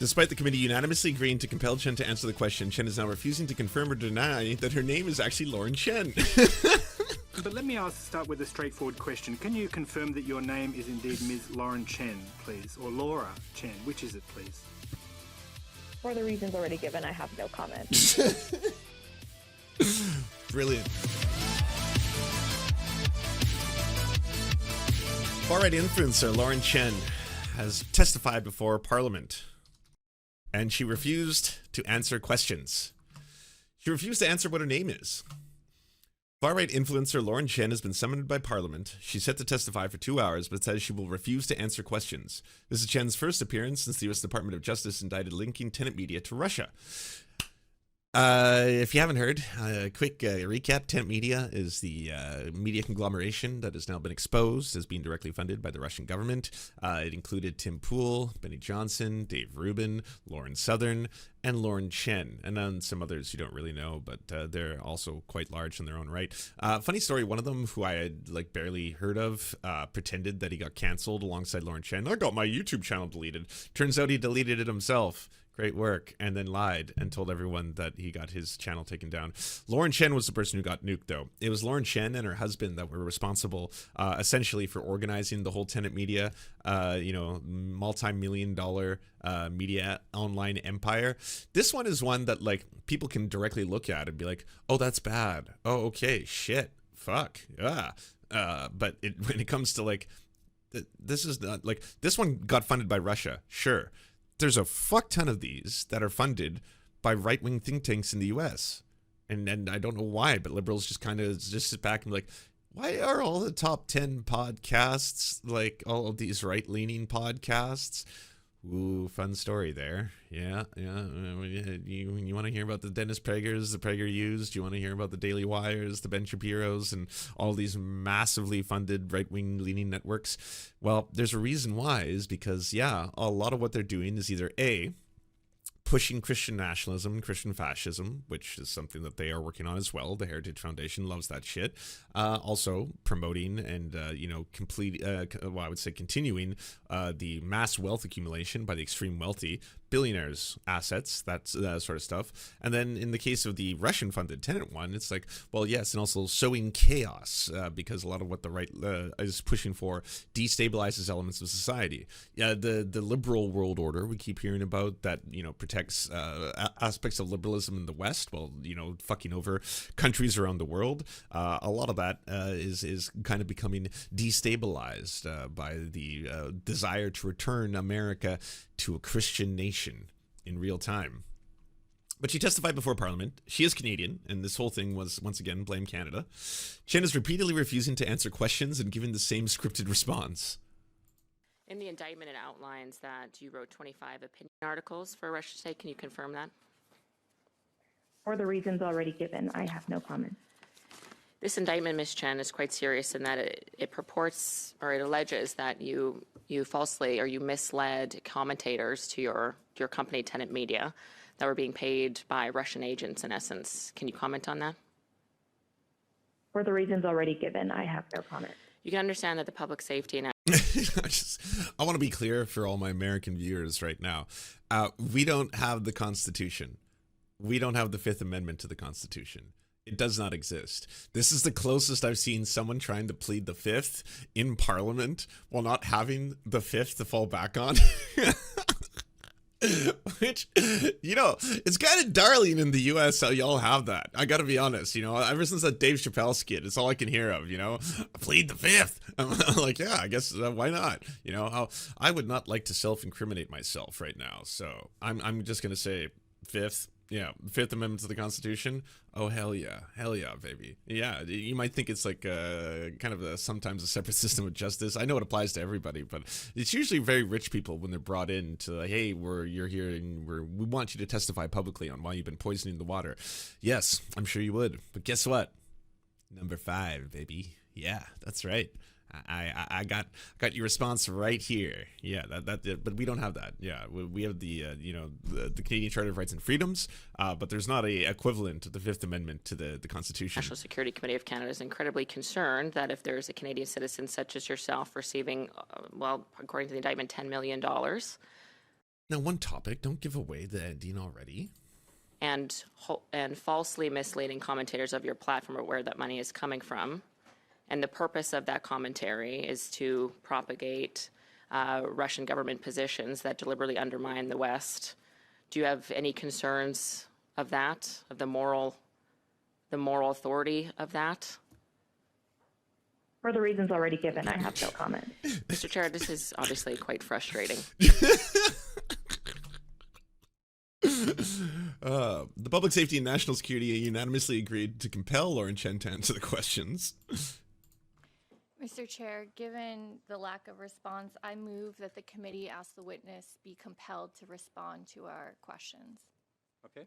Despite the committee unanimously agreeing to compel Chen to answer the question, Chen is now refusing to confirm or deny that her name is actually Lauren Chen. But let me start with a straightforward question. Can you confirm that your name is indeed Ms. Lauren Chen, please? Or Laura Chen? Which is it, please? For the reasons already given, I have no comment. Brilliant. Far-right influencer Lauren Chen has testified before Parliament, and she refused to answer questions. She refused to answer what her name is. Far-right influencer Lauren Chen has been summoned by Parliament. She's set to testify for 2 hours, but says she will refuse to answer questions. This is Chen's first appearance since the U.S. Department of Justice indicted linking tenant media to Russia. If you haven't heard, a quick recap. Tenant Media is the media conglomeration that has now been exposed as being directly funded by the Russian government. It included Tim Pool, Benny Johnson, Dave Rubin, Lauren Southern, and Lauren Chen, and then some others you don't really know, but they're also quite large in their own right. Funny story, one of them who I had barely heard of pretended that he got canceled alongside Lauren Chen. I got my YouTube channel deleted. Turns out he deleted it himself. Great work. And then lied and told everyone that he got his channel taken down. Lauren Chen was the person who got nuked, though. It was Lauren Chen and her husband that were responsible, essentially, for organizing the whole tenant media, multi-million-dollar media online empire. This one is one that, people can directly look at and be like, oh, that's bad. Oh, okay, shit, fuck, yeah. But when it comes to, this is not, this one got funded by Russia, sure. There's a fuck ton of these that are funded by right-wing think tanks in the U.S. And I don't know why, but liberals just kind of just sit back and be like, why are all the top 10 podcasts all of these right-leaning podcasts? Ooh, fun story there. Yeah. You want to hear about the Dennis Pregers, the PragerUs? Do you want to hear about the Daily Wires, the Ben Shapiros, and all these massively funded right-wing leaning networks? Well, there's a reason why, is because, a lot of what they're doing is either A, pushing Christian nationalism and Christian fascism, which is something that they are working on as well. The Heritage Foundation loves that shit. Also promoting and, I would say continuing the mass wealth accumulation by the extreme wealthy, billionaires' assets, that sort of stuff. And then in the case of the Russian-funded tenant one, it's yes, and also sowing chaos, because a lot of what the right is pushing for destabilizes elements of society. The liberal world order we keep hearing about that, protects aspects of liberalism in the West while, fucking over countries around the world. A lot of that is kind of becoming destabilized by the desire to return America to a Christian nation in real time. But she testified before Parliament. She is Canadian, and this whole thing was, once again, blame Canada. Chen is repeatedly refusing to answer questions and giving the same scripted response. In the indictment, it outlines that you wrote 25 opinion articles for Russia Today. Can you confirm that? For the reasons already given, I have no comment. This indictment, Ms. Chen, is quite serious in that it purports, or it alleges that you falsely or you misled commentators to your company, Tenant Media, that were being paid by Russian agents, in essence. Can you comment on that? For the reasons already given, I have no comment. You can understand that the public safety and I want to be clear for all my American viewers right now. We don't have the Constitution. We don't have the Fifth Amendment to the Constitution. It does not exist. This is the closest I've seen someone trying to plead the Fifth in Parliament while not having the Fifth to fall back on. Which, it's kind of darling in the U.S. how y'all have that. I got to be honest, ever since that Dave Chappelle skit, it's all I can hear of, plead the Fifth. I'm like, yeah, I guess why not? I would not like to self-incriminate myself right now. So I'm just going to say Fifth. Yeah, Fifth Amendment to the Constitution. Oh, hell yeah, baby. Yeah, you might think it's kind of sometimes a separate system of justice. I know it applies to everybody, but it's usually very rich people when they're brought in to, hey, you're here and we want you to testify publicly on why you've been poisoning the water. Yes, I'm sure you would. But guess what? Number 5, baby. Yeah, that's right. I got your response right here. Yeah, but we don't have that. Yeah, we have the Canadian Charter of Rights and Freedoms, but there's not a equivalent to the Fifth Amendment to the Constitution. National Security Committee of Canada is incredibly concerned that if there's a Canadian citizen such as yourself receiving, according to the indictment, $10 million. Now, one topic, don't give away the ending already. And falsely misleading commentators of your platform or where that money is coming from. And the purpose of that commentary is to propagate Russian government positions that deliberately undermine the West. Do you have any concerns of that, of the moral authority of that? For the reasons already given, I have no comment. Mr. Chair, this is obviously quite frustrating. The Public Safety and National Security unanimously agreed to compel Lauren Chen to answer the questions. Mr. Chair, given the lack of response, I move that the committee ask the witness be compelled to respond to our questions. Okay.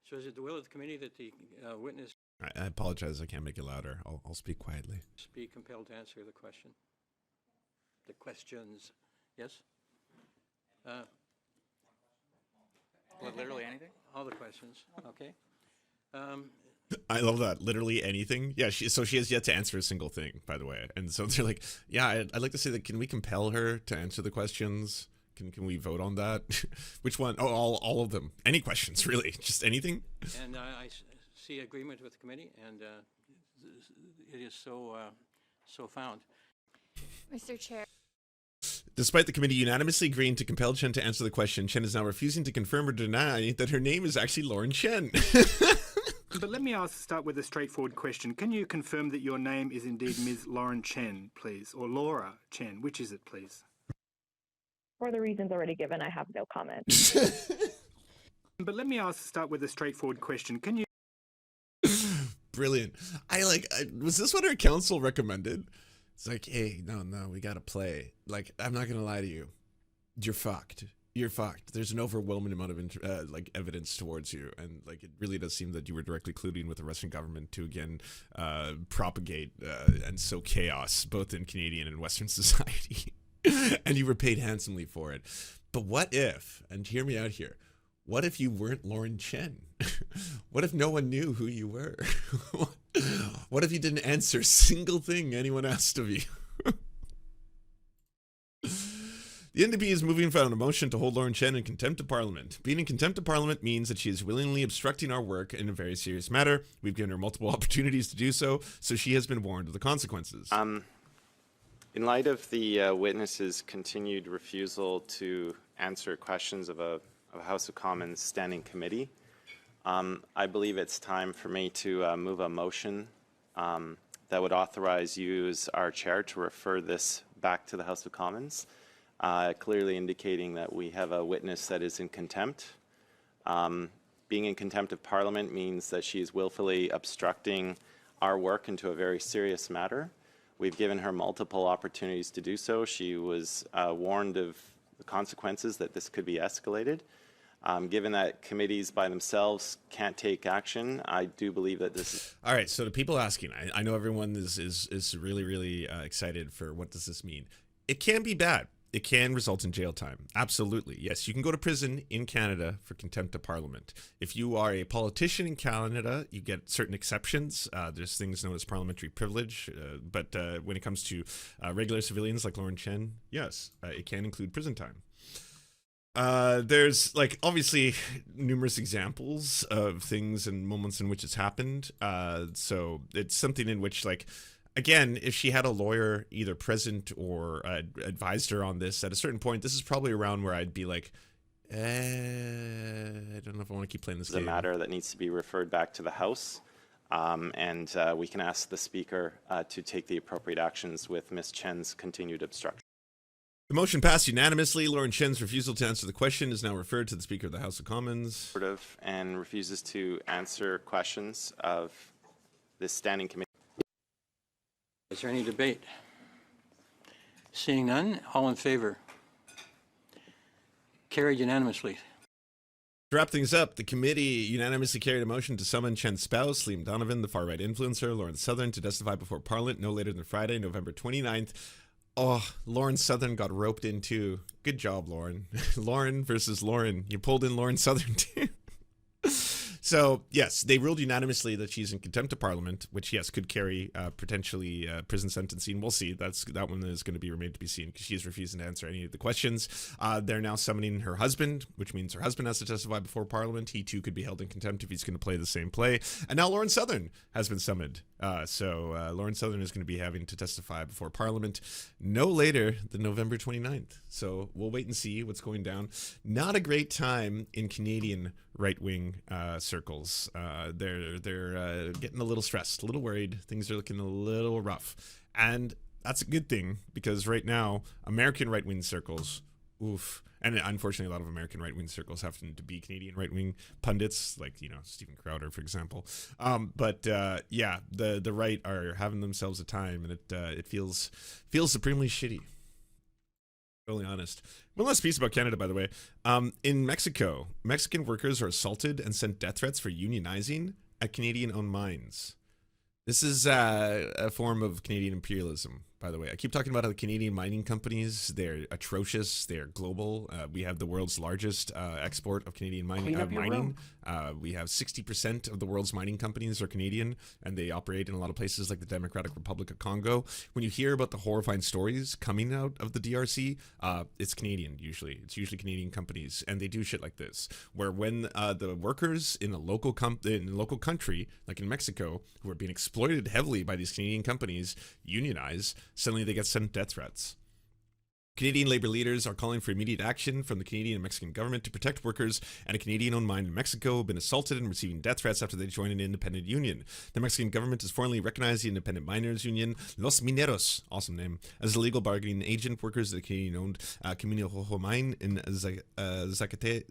So is it the will of the committee that the witness I apologize, I can't make it louder. I'll speak quietly. be compelled to answer the question? The questions, yes? Literally anything? All the questions, okay. I love that. Literally anything. Yeah, so she has yet to answer a single thing, by the way. And so they're like, yeah, I'd like to say that, can we compel her to answer the questions? Can we vote on that? Which one? Oh, all of them. Any questions, really. Just anything? And I see agreement with the committee, and it is so found. Mr. Chair. Despite the committee unanimously agreeing to compel Chen to answer the question, Chen is now refusing to confirm or deny that her name is actually Lauren Chen. But let me start with a straightforward question. Can you confirm that your name is indeed Ms. Lauren Chen, please? Or Laura Chen? Which is it, please? For the reasons already given, I have no comment. But let me start with a straightforward question. Can you... Brilliant. Was this what our council recommended? It's like, hey, no, we gotta play. Like, I'm not gonna lie to you. You're fucked. You're fucked. There's an overwhelming amount of evidence towards you, and like it really does seem that you were directly colluding with the Russian government to again propagate and sow chaos both in Canadian and Western society, and you were paid handsomely for it. But what if? And hear me out here. What if you weren't Lauren Chen? What if no one knew who you were? What if you didn't answer a single thing anyone asked of you? The NDP is moving forward on a motion to hold Lauren Chen in contempt of Parliament. Being in contempt of Parliament means that she is willingly obstructing our work in a very serious matter. We've given her multiple opportunities to do so, so she has been warned of the consequences. In light of the witness's continued refusal to answer questions of a House of Commons standing committee, I believe it's time for me to move a motion that would authorize you as our chair to refer this back to the House of Commons. Clearly indicating that we have a witness that is in contempt. Being in contempt of Parliament means that she is willfully obstructing our work into a very serious matter. We've given her multiple opportunities to do so. She was warned of the consequences that this could be escalated. Given that committees by themselves can't take action, I do believe that this is... All right, so the people asking, I know everyone is really, really excited for what does this mean. It can be bad. It can result in jail time. Absolutely. Yes, you can go to prison in Canada for contempt of Parliament. If you are a politician in Canada, you get certain exceptions. There's things known as parliamentary privilege. But when it comes to regular civilians like Lauren Chen, yes, it can include prison time. There's like obviously numerous examples of things and moments in which it's happened. So it's something in which like, again, if she had a lawyer either present or advised her on this at a certain point, this is probably around where I'd be like, I don't know if I want to keep playing this game. It's a matter that needs to be referred back to the House, and we can ask the Speaker to take the appropriate actions with Ms. Chen's continued obstruction. The motion passed unanimously. Lauren Chen's refusal to answer the question is now referred to the Speaker of the House of Commons. And refuses to answer questions of this standing committee. Is there any debate? Seeing none, all in favor? Carried unanimously. To wrap things up, the committee unanimously carried a motion to summon Chen's spouse, Liam Donovan, the far-right influencer, Lauren Southern, to testify before Parliament no later than Friday, November 29th. Oh, Lauren Southern got roped in too. Good job, Lauren. Lauren versus Lauren. You pulled in Lauren Southern too. So, yes, they ruled unanimously that she's in contempt of Parliament, which, yes, could carry potentially prison sentencing. We'll see. That one is going to be remained to be seen because she's refusing to answer any of the questions. They're now summoning her husband, which means her husband has to testify before Parliament. He, too, could be held in contempt if he's going to play the same play. And now Lauren Southern has been summoned. So Lauren Southern is going to be having to testify before Parliament no later than November 29th. So we'll wait and see what's going down. Not a great time in Canadian right-wing circles. They're getting a little stressed, a little worried. Things are looking a little rough. And that's a good thing because right now, American right-wing circles, oof. And unfortunately, a lot of American right-wing circles happen to be Canadian right-wing pundits, like, Stephen Crowder, for example. Yeah, the right are having themselves a time, and it feels supremely shitty. Totally honest. One last piece about Canada, by the way. In Mexico, Mexican workers are assaulted and sent death threats for unionizing at Canadian-owned mines. This is a form of Canadian imperialism, by the way. I keep talking about how the Canadian mining companies, they're atrocious, they're global. We have the world's largest export of Canadian mining. We have 60% of the world's mining companies are Canadian, and they operate in a lot of places like the Democratic Republic of Congo. When you hear about the horrifying stories coming out of the DRC, it's Canadian usually. It's usually Canadian companies, and they do shit like this, where when the workers in a local country, like in Mexico, who are being exploited heavily by these Canadian companies, unionize, suddenly they get sent death threats. Canadian labor leaders are calling for immediate action from the Canadian and Mexican government to protect workers at a Canadian-owned mine in Mexico who have been assaulted and receiving death threats after they joined an independent union. The Mexican government has formally recognized the independent miners union, Los Mineros, awesome name, as a legal bargaining agent for workers at the Canadian-owned Camino Rojo mine in Zacatecas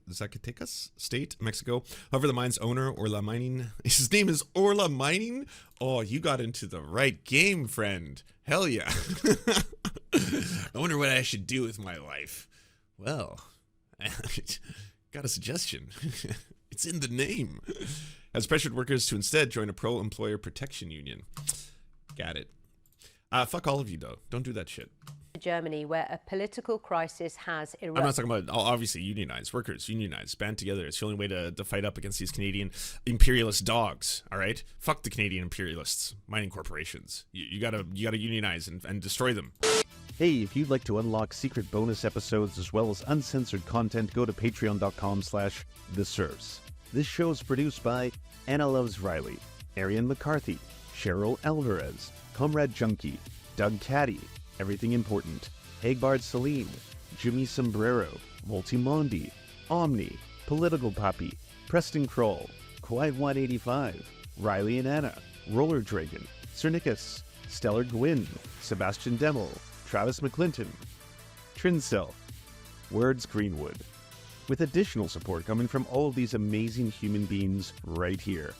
State, Mexico. However, the mine's owner, Orla Mining, his name is Orla Mining? Oh, you got into the right game, friend. Hell yeah. I wonder what I should do with my life. Well, got a suggestion. It's in the name. Has pressured workers to instead join a pro-employer protection union. Got it. Fuck all of you, though. Don't do that shit. Germany, where a political crisis has erupted. I'm not talking about, obviously, unionize. Workers, unionize. Band together. It's the only way to fight up against these Canadian imperialist dogs, all right? Fuck the Canadian imperialists, mining corporations. You gotta unionize and destroy them. Hey, if you'd like to unlock secret bonus episodes as well as uncensored content, go to patreon.com/The Serfs. This show is produced by Anna Loves Riley, Arian McCarthy, Cheryl Alvarez, Comrade Junkie, Doug Caddy, Everything Important, Hagbard Celine, Jimmy Sombrero, Voltimondi, Omni, Political Puppy, Preston Kroll, Quiet 185, Riley and Anna, Roller Dragon, Cernicus, Stellar Gwyn, Sebastian Demmel, Travis McClinton, Trincell, Words Greenwood, with additional support coming from all of these amazing human beings right here.